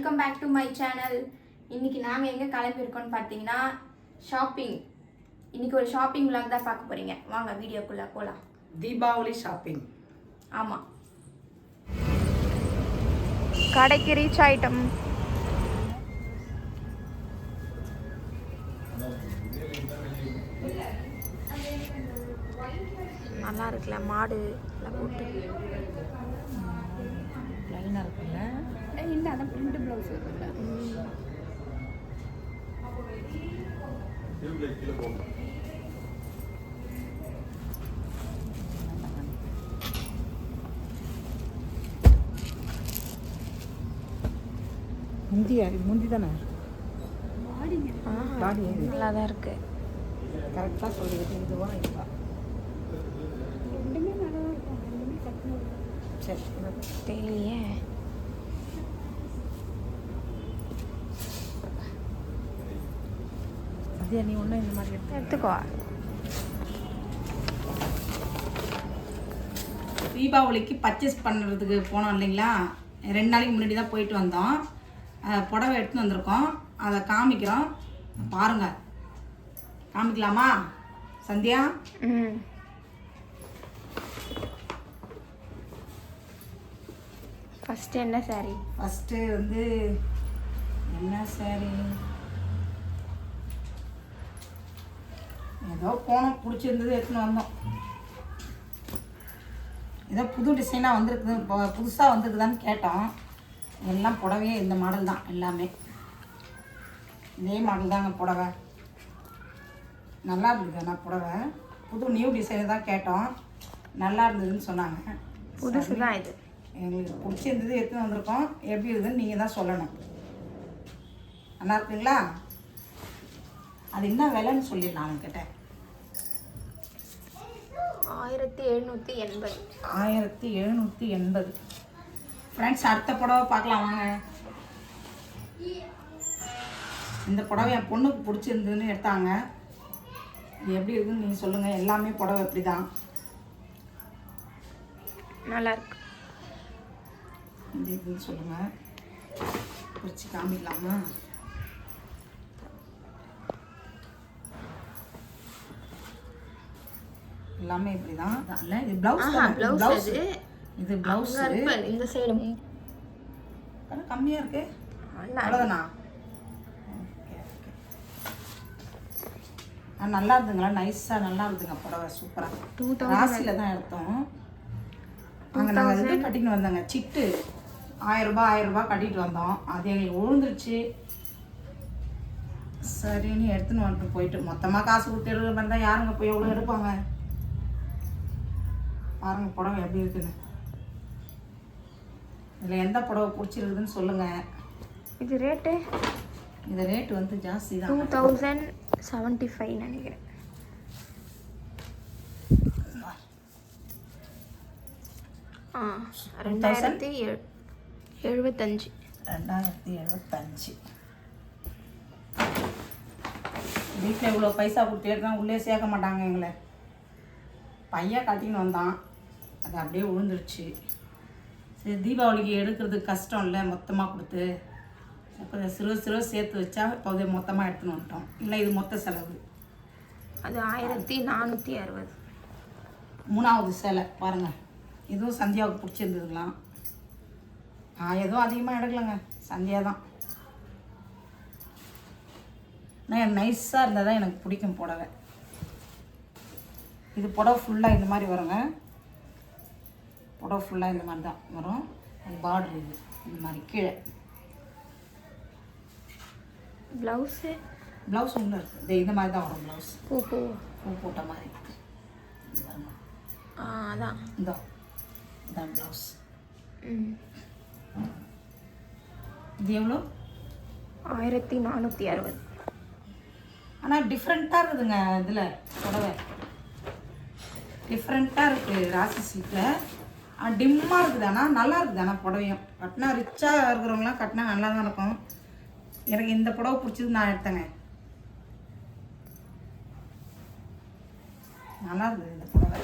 Welcome back to my channel. இன்னைக்கு நாங்கள் எங்கே கிளம்பியிருக்கோம்னு பார்த்தீங்கன்னா ஷாப்பிங். இன்னைக்கு ஒரு ஷாப்பிங் விலாக் தான் பார்க்க போகிறீங்க. வாங்க வீடியோக்குள்ளே போகலாம். தீபாவளி ஷாப்பிங். ஆமாம், கடைக்கு ரீச் ஆயிட்டோம். நல்லா இருக்குல்ல, மாடு எல்லாம் போட்டு லைனாக இருக்குல்ல. இல்லை, அதான் பிரிண்ட் ப்ளவுஸ் இருக்குல்ல. முந்தி தானே பாடி நல்லா தான் இருக்கு. கரெக்டாக சொல்லிடுது. இதுவா இதுவா ரெண்டுமே நல்லா தான் இருக்கும். ரெண்டுமே கட்டணும். சரி தெரியலையே. அதே நீ ஒன்றும் இந்த மாதிரி எடுத்துக்கோ. தீபாவளிக்கு பர்ச்சேஸ் பண்ணுறதுக்கு போனோம் இல்லைங்களா. 2 நாளைக்கு முன்னாடி தான் போயிட்டு வந்தோம். புடவை எடுத்துன்னு வந்திருக்கோம், அதை காமிக்கிறோம் பாருங்க. காமிக்கலாமா சந்தியா? ஃபஸ்ட்டு என்ன சாரி? ஃபஸ்ட்டு வந்து என்ன சாரி, ஏதோ போனோம், பிடிச்சிருந்தது எடுத்துன்னு வந்தோம். ஏதோ புது டிசைனாக வந்திருக்குது, இப்போ புதுசாக வந்திருக்குதான்னு கேட்டோம். எல்லாம் புடவையே இந்த மாடல் தான், எல்லாமே இதே மாடல் தாங்க புடவை. நல்லா இருந்தது. ஆனால் புடவை புது நியூ டிசைனு தான் கேட்டோம், நல்லா இருந்ததுன்னு சொன்னாங்க. புதுசு தான் இது. எங்களுக்கு பிடிச்சிருந்தது எடுத்துன்னு வந்திருக்கோம். எப்படி இருக்குதுன்னு நீங்கள் தான் சொல்லணும். நல்லா இருக்குங்களா? அது என்ன விலைன்னு சொல்லிடலாம் அவங்கக்கிட்ட. 1780. 1780. ஃப்ரெண்ட்ஸ், அடுத்த புடவை பார்க்கலாம் வாங்க. இந்த புடவை என் பொண்ணுக்கு பிடிச்சிருந்ததுன்னு எடுத்தாங்க. இது எப்படி இருக்குன்னு நீங்கள் சொல்லுங்கள். எல்லாமே புடவை எப்படி தான் நல்லா இருக்கு. எப்படி இருக்குன்னு சொல்லுங்கள். பிடிச்சி காமிக்கலாமா? எல்லாமே இப்படி தான் இல்லை. இது ப்ளவுஸ் தான். ப்ளவுஸ் இது ப்ளவுஸ். இந்த சைடு கம்மியாக இருக்கு. அவ்வளோதானா? நல்லா இருந்துங்களா? நைஸாக நல்லா இருந்துங்க புடவை, சூப்பராக. ராசியில் தான் எடுத்தோம். அங்கே நாங்கள் இது கட்டின்னு வந்தோங்க, சிட்டு 1000 ரூபாய் கட்டிட்டு வந்தோம். அது எங்களுக்கு விழுந்துருச்சு. சரின்னு எடுத்துன்னு வந்துட்டு போயிட்டு மொத்தமாக காசு கொடுத்து எடுக்கிற மாதிரி தான் யாருங்க போய் எவ்வளோ எடுப்பாங்க. பாருங்க புடவை எப்படி இருக்குன்னு. இதில் எந்த புடவை பிடிச்சிருக்குதுன்னு சொல்லுங்கள். இது ரேட்டு? இது ரேட்டு வந்து ஜாஸ்தி தான். 2075 நினைக்கிறேன். ஆ 2075. 2075. வீட்டில் இவ்வளோ பைசா கொடுத்து எடுத்தா உள்ளே சேர்க்க மாட்டாங்க எங்களை. பையன் கட்டின்னு வந்தான், அது அப்படியே விழுந்துருச்சு. சரி, தீபாவளிக்கு எடுக்கிறதுக்கு கஷ்டம் இல்லை, மொத்தமாக கொடுத்து இப்போ சிறு சேர்த்து வச்சா இப்போ அதை மொத்தமாக எடுத்துன்னு வந்துட்டோம். இல்லை, இது மொத்த செலவு. அது 1460. 3வது சேலை பாருங்கள். இதுவும் சந்தியாவுக்கு பிடிச்சிருந்ததுங்களாம். எதுவும் அதிகமாக எடுக்கலைங்க, சந்தியா தான். நான் நைஸாக இருந்தால் தான் எனக்கு பிடிக்கும் புடவை. இது புடவை ஃபுல்லாக இந்த மாதிரி வருங்க. புடவை ஃபுல்லாக இந்த மாதிரி தான் வரும். அது பார்டர் இது இந்த மாதிரி கீழே. ப்ளவுஸ் ஒன்று இருக்குது, இந்த மாதிரி தான் வரும் ப்ளவுஸ். பூ போட்ட மாதிரி பாருங்க. அதான் இதான் ப்ளவுஸ். இது எவ்வளோ? 1460. ஆனால் டிஃப்ரெண்ட்டாக இருக்குதுங்க. இதில் புடவை டிஃப்ரெண்ட்டாக இருக்குது. ராசி சில்கில் டிம்மாக இருக்குது, ஆனால் நல்லா இருக்குது. ஆனால் புடவையும் கட்டினா ரிச்சாக இருக்கிறவங்களாம் கட்டினா நல்லா தான் இருக்கும். எனக்கு இந்த புடவை பிடிச்சது, நான் எடுத்தேங்க. நல்லா இருக்குது இந்த புடவை.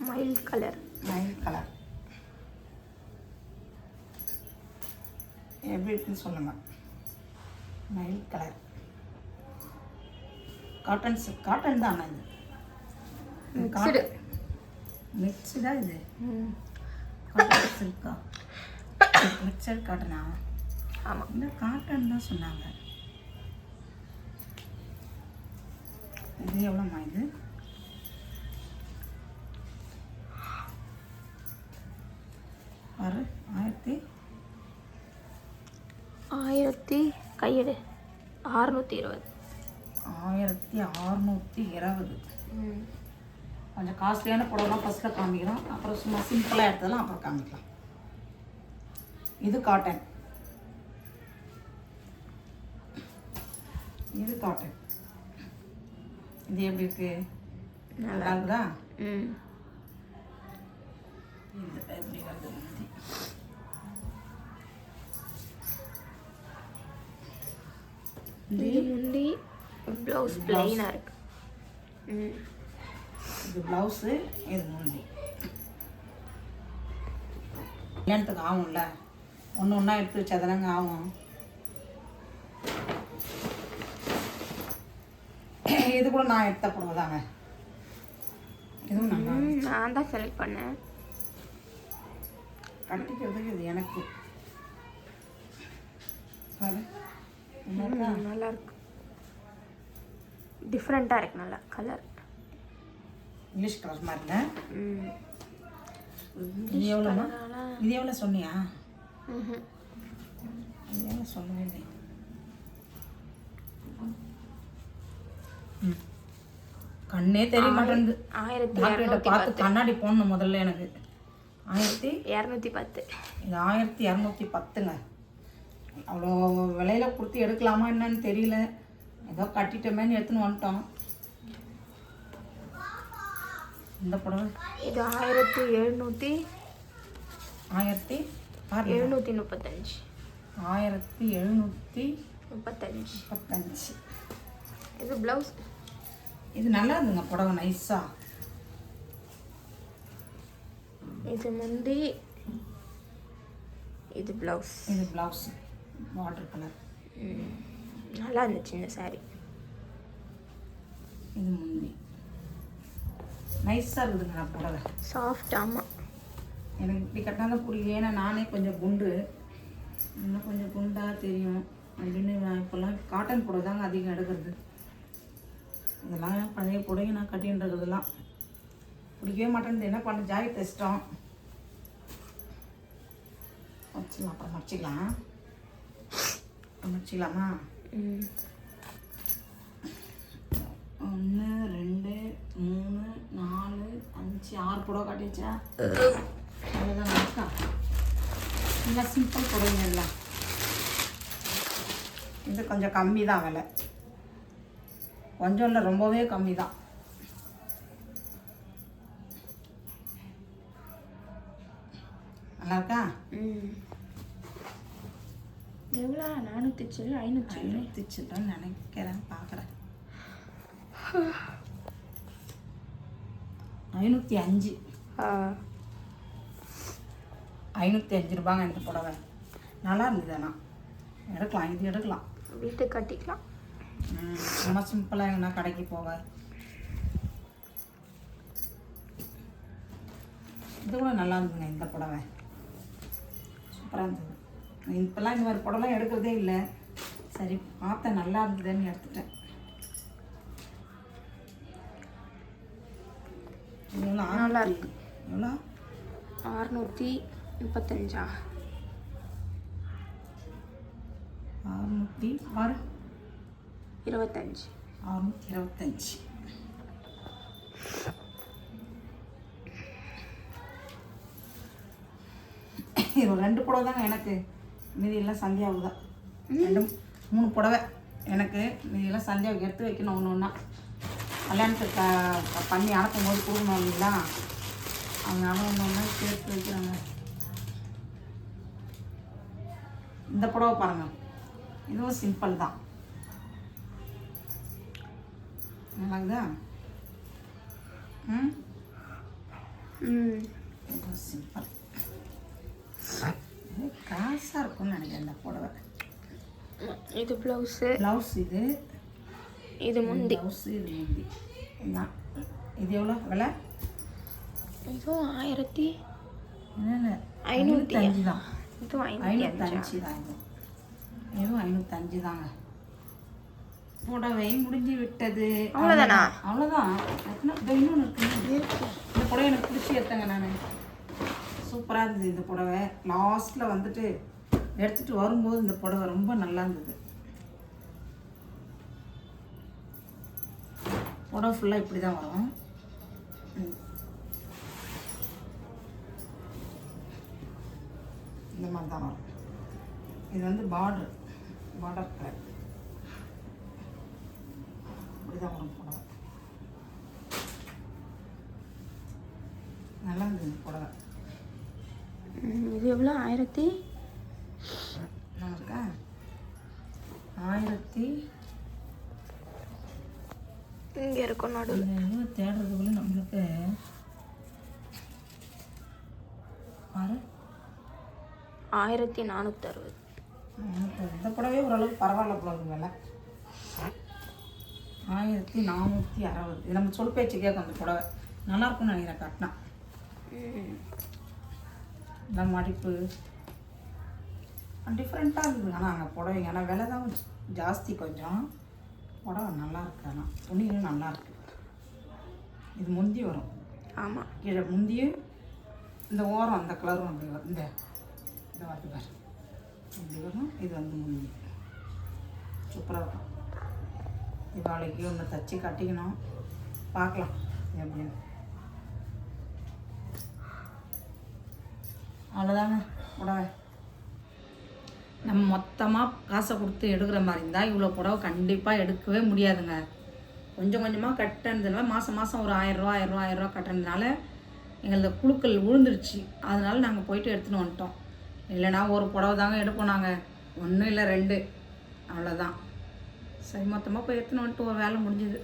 மயில் கலர். எப்படி இருக்குன்னு சொல்லுங்கள். மைல் கலர் காட்டன் தான் இது. மிக்சடு. மிக்சடா இது? காட்டன் சில்கா? மிக்சட் காட்டனா? ஆமாம். இல்லை காட்டன் தான் சொன்னாங்க. இது எவ்வளோம்மா இது? பாரு 1000 கையெடு 620. 1620. கொஞ்சம் காஸ்ட்லியான புடவைலாம் ஃபஸ்ட்டில் காமிக்கிறோம், அப்புறம் சும்மா சிம்பிளாக எடுத்ததெல்லாம் அப்புறம் காமிக்கலாம். இது காட்டன். இது காட்டன். இது எப்படி இருக்கு? நல்லா இருக்குதா? இது எப்படி வருது? இது முந்தி ப்ளவுஸ் பிளைனாக இருக்கு. இது ப்ளவுஸு, இது முந்தி. கல்யாணத்துக்கு ஆகும்ல, ஒன்று ஒன்றா எடுத்து வச்சாதானங்க ஆகும். இது கூட நான் எடுத்த போடுவதாங்க. இதுவும் நல்லா நான் தான் செலக்ட் பண்ணேன். கட்டிக்கிறதுக்கு இது எனக்கு நல்லா இருக்கு. டிஃப்ரெண்ட்டாக இருக்கு. நல்லா கலர் இங்கிலீஷ் கலர் மாதிரில. இது எவ்வளோமா? இது எவ்வளோ சொன்னியா? இது எவ்வளோ சொல்லவே இல்லை. கண்ணே தெரிய மாட்டேங்குது. 1210 பார்த்து கண்ணாடி போடணும் முதல்ல. எனக்கு 1210. இது 1210ங்க. அவ்வளோ விலையில கொடுத்து எடுக்கலாமா என்னன்னு தெரியல. ஏதோ கட்டிட்டோமேன்னு எடுத்துன்னு வந்துட்டோம். இந்த புடவை இது 1735. 1735. இது ப்ளவுஸ். இது நல்லா இருந்துங்க புடவை, நைஸா. இது முந்தி, இது ப்ளவுஸ். இது ப்ளவுஸ் வாட்டர் கலர். நல்லா இருந்துச்சு இந்த சாரி. இது முந்தி நைஸாக இருக்குதுங்க புடவை, சாஃப்ட். ஆமாம், எனக்கு இப்படி கட்டினாலும் பிடிக்கும். ஏன்னா நானே கொஞ்சம் குண்டு, இன்னும் கொஞ்சம் குண்டாக தெரியும் அப்படின்னு நான் இப்போல்லாம் காட்டன் புடவை தாங்க அதிகம் எடுக்கிறது. இதெல்லாம் பழைய புடவை நான் கட்டின்றதுலாம் பிடிக்கவே மாட்டேன். என்ன பண்ண, ஜாக்கெட் இஷ்டம் வச்சுக்கலாம். அப்புறம் மடிச்சிக்கலாமா? 1 2 3 4 5 6 புடவை காட்டிச்சா? அதுதான் இருக்கா? இல்லை சிம்பிள் புடவைங்க எல்லாம். இது கொஞ்சம் கம்மி தான் விலை, கொஞ்சம் இல்லை ரொம்பவே கம்மி தான். நல்லா இருக்கா? எவ்வளோ? 400 சில்லு 500 சில்லுன்னு நினைக்கிறேன், பார்க்குறேன். 505. 505 ரூபாங்க இந்த புடவை. நல்லா இருந்தது. ஆனால் எடுக்கலாம், இது எடுக்கலாம், வீட்டுக்கு கட்டிக்கலாம். ரொம்ப சிம்பிளாக எங்கன்னா கடைக்கு போக. இது கூட நல்லா இருந்ததுங்க இந்த புடவை, சூப்பராக இருந்தது. இப்போல்லாம் இந்த மாதிரி புடவைலாம் எடுக்கிறதே இல்லை. சரி பார்த்தேன் நல்லா இருந்ததுன்னு எடுத்துட்டேன். எவ்வளோ? நல்லா இருக்கு. எவ்வளோ? 635. 625. 625. இது ஒரு 2 புடவை தாங்க எனக்கு, மீதியெல்லாம் சந்தியாவுக்கு தான். 2 3 புடவை எனக்கு, மீதியெல்லாம் சந்தியாவுக்கு எடுத்து வைக்கணும். ஒன்று ஒன்றா கல்யாணத்துக்கு பண்ணி அனுப்பும் போது கொடுக்கணும் இல்லைங்களா, அதனால ஒன்று ஒன்றா சேர்த்து வைக்கிறாங்க. இந்த புடவை பாருங்கள், இதுவும் சிம்பிள் தான். நல்லாக்குதா? இதுவும் சிம்பிள். காசாக இருக்கும்னு நினைக்கிறேன் இந்த புடவை. இது ப்ளவுஸு, ப்ளவுஸ் இது, இது முந்தி. ப்ளவுஸு இது முந்தி. இதுதான். இது எவ்வளோ விலை? இதுவும் 1500 தான். இதுவும் 505 தான். இதுவும் 505 தாங்க. புடவை முடிஞ்சு விட்டது. அவ்வளோதானா? அவ்வளோதான். இன்னொன்று இருக்குது. இந்த புடவை எனக்கு பிடிச்சி எடுத்தேங்க நான். சூப்பராக இருந்தது இந்த புடவை. லாஸ்ட்டில் வந்துட்டு எடுத்துகிட்டு வரும்போது இந்த புடவை ரொம்ப நல்லா இருந்தது. புடவை ஃபுல்லாக இப்படி தான் வரும். இந்த மாதிரி தான் வரும். இது வந்து பார்டர் கலர் இப்படி தான் வரும் புடவை. நல்லா இருந்தது இந்த புடவை. இது எவ்வளோ? 1000 நமக்கா 1000 இங்கே இருக்கும் நடுவில். இந்த தேடுறதுக்குள்ள நம்மளுக்கு பாரு 1460. இந்த புடவை ஓரளவுக்கு பரவாயில்ல புடவை விலை. 1460. இது நம்ம சொல் பேச்சு கேட்கும். அந்த புடவை நல்லாயிருக்கும்னு நினைக்கிறேன். கட்டினா இந்த மடிப்பு டிஃப்ரெண்ட்டாக இருக்குது. ஆனால் அங்கே புடவைங்க ஆனால் விலை தான் ஜாஸ்தி கொஞ்சம். புடவை நல்லா இருக்கு. ஆனால் துணியும் நல்லா இருக்கு. இது முந்தி வரும். ஆமாம், கீழே முந்தியும் இந்த ஓரம் அந்த கலரும் அப்படி வரும். இந்த வருது பாரு இப்படி வரும். இது வந்து முந்தி சூப்பராக இருக்கும். தீபாவளிக்கு ஒன்று தச்சு கட்டிக்கணும். பார்க்கலாம் எப்படின்னு. அவ்வளோதாங்க புடவை. நம்ம மொத்தமாக காசை கொடுத்து எடுக்கிற மாதிரி இருந்தால் இவ்வளோ புடவை கண்டிப்பாக எடுக்கவே முடியாதுங்க. கொஞ்சம் கொஞ்சமாக கட்டினதுனால மாதம் ஒரு 1000 ரூபா கட்டினதுனால எங்களது குழுக்கள் விழுந்துருச்சு. அதனால நாங்கள் போயிட்டு எடுத்துன்னு வந்துட்டோம். இல்லைனா ஒரு புடவை தாங்க எடுப்போம் நாங்கள். 1 இல்லை 2 அவ்வளோதான். சரி மொத்தமாக போய் எடுத்துன்னு வந்துட்டு ஒரு வேலை முடிஞ்சுது.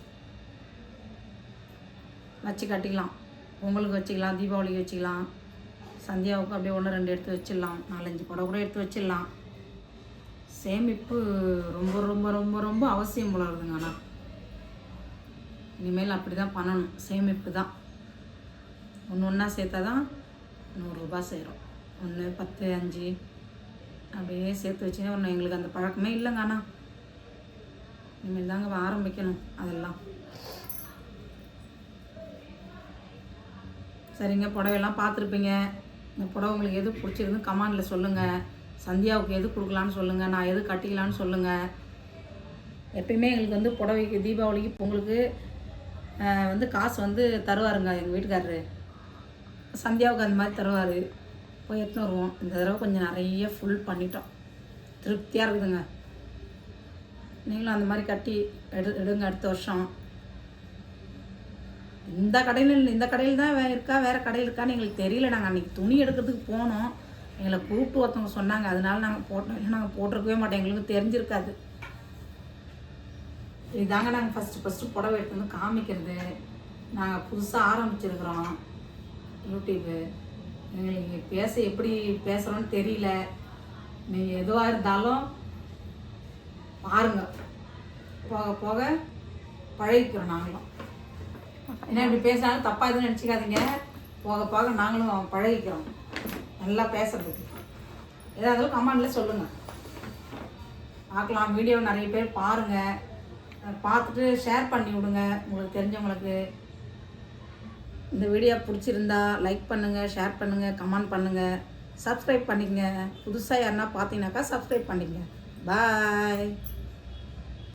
வச்சு கட்டிக்கலாம். பொங்கலுக்கு வச்சுக்கலாம், தீபாவளிக்கு வச்சுக்கலாம், சந்தியாவுக்கு அப்படியே 1 2 எடுத்து வச்சிடலாம். 4 5 புடவை கூட எடுத்து வச்சிடலாம். சேமிப்பு ரொம்ப ரொம்ப ரொம்ப ரொம்ப அவசியம் போல இருக்குதுங்க. ஆனால் இனிமேல் அப்படி தான் பண்ணணும். சேமிப்பு தான். ஒன்றா சேர்த்தா தான் 100 ரூபா சேரும். 1 10 5 அப்படியே சேர்த்து வச்சுன்னா ஒன்று. எங்களுக்கு அந்த பழக்கமே இல்லைங்க. ஆனால் இனிமேல் தாங்க ஆரம்பிக்கணும் அதெல்லாம். சரிங்க, புடவையெல்லாம் பார்த்துருப்பீங்க. இந்த புடவை உங்களுக்கு எது பிடிச்சிருந்து கமெண்டில் சொல்லுங்கள். சந்தியாவுக்கு எது கொடுக்கலான்னு சொல்லுங்கள். நான் எது கட்டிக்கலான்னு சொல்லுங்கள். எப்பயுமே எங்களுக்கு வந்து புடவைக்கு தீபாவளிக்கு பொங்கலுக்கு வந்து காசு வந்து தருவாருங்க எங்கள் வீட்டுக்காரரு. சந்தியாவுக்கு அந்த மாதிரி தருவார். போய் எடுத்துன்னு வருவோம். இந்த தடவை கொஞ்சம் நிறைய ஃபுல் பண்ணிட்டோம். திருப்தியாக இருக்குதுங்க. நீங்களும் அந்த மாதிரி கட்டி எடுங்க அடுத்த வருஷம். இந்த கடையில் தான் இருக்கா, வேறு கடையில் இருக்கான்னு எங்களுக்கு தெரியல. நாங்கள் அன்றைக்கி துணி எடுக்கிறதுக்கு போனோம். எங்களை கூப்பிட்டு ஒருத்தவங்க சொன்னாங்க. அதனால நாங்கள் போட்டோம். இல்லை நாங்கள் போட்டிருக்கவே மாட்டோம். எங்களுக்கு தெரிஞ்சிருக்காது. இதுதாங்க நாங்கள் ஃபஸ்ட்டு புடவை எடுத்து வந்து காமிக்கிறது. நாங்கள் புதுசாக ஆரம்பிச்சிருக்கிறோம் யூடியூப்பு. எங்களுக்கு எப்படி பேசுகிறோன்னு தெரியல. நீங்கள் எதுவாக இருந்தாலும் பாருங்கள். போக போக பழகிக்கிறோம் நாங்களும். என்ன இப்படி பேசினாலும் தப்பாக எதுவும் நினச்சிக்காதீங்க. போக போக நாங்களும் பழகிக்கிறோம் நல்லா பேசுகிறதுக்கு. ஏதாவது கமெண்டில் சொல்லுங்கள். பார்க்கலாம். வீடியோ நிறைய பேர் பாருங்கள். பார்த்துட்டு ஷேர் பண்ணி விடுங்க உங்களுக்கு தெரிஞ்சவங்களுக்கு. இந்த வீடியோ பிடிச்சிருந்தா லைக் பண்ணுங்கள், ஷேர் பண்ணுங்கள், கமெண்ட் பண்ணுங்கள், சப்ஸ்கிரைப் பண்ணிக்கங்க. புதுசாக யாருன்னா பார்த்தீங்கன்னாக்கா சப்ஸ்கிரைப் பண்ணிக்கங்க. பாய்.